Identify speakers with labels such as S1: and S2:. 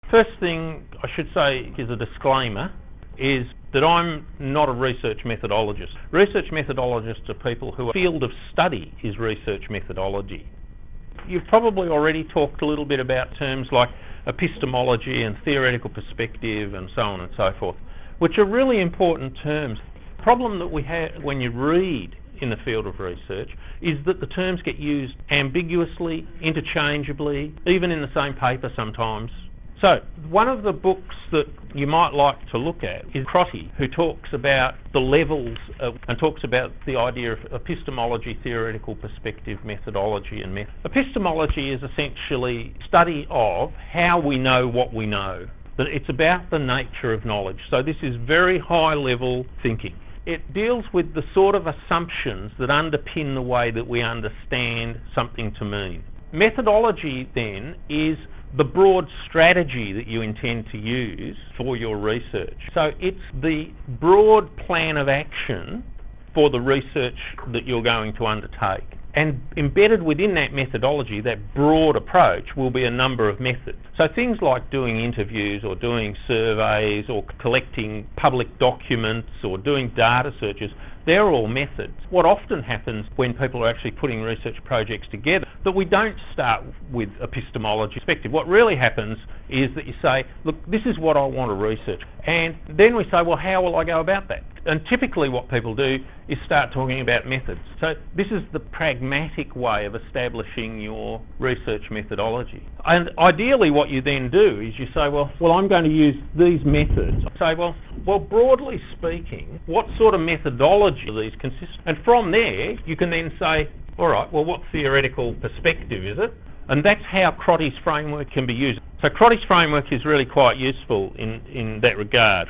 S1: First thing I should say is a disclaimer, is that I'm not a research methodologist. Research methodologists are people whose field of study is research methodology. You've probably already talked a little bit about terms like epistemology and theoretical perspective and so on and so forth, which are really important terms. The problem that we have when you read in the field of research is that the terms get used ambiguously, interchangeably, even in the same paper sometimes. So, one of the books that you might like to look at is Crotty, who talks about the levels and talks about the idea of epistemology, theoretical perspective, methodology and method. Epistemology is essentially study of how we know what we know. That it's about the nature of knowledge. So this is very high level thinking. It deals with the sort of assumptions that underpin the way that we understand something to mean. Methodology then is the broad strategy that you intend to use for your research. So it's the broad plan of action for the research that you're going to undertake. And embedded within that methodology, that broad approach, will be a number of methods. So things like doing interviews or doing surveys or collecting public documents or doing data searches, they're all methods. What often happens when people are actually putting research projects together, that we don't start with epistemology perspective. What really happens is that you say, look, this is what I want to research. And then we say, well, how will I go about that? And typically what people do is start talking about methods. So this is the pragmatic way of establishing your research methodology. And ideally what you then do is you say, well, I'm going to use these methods. Say, well, broadly speaking, what sort of methodology do these consist? And from there, you can then say, all right, well, what theoretical perspective is it? And that's how Crotty's framework can be used. So Crotty's framework is really quite useful in that regard.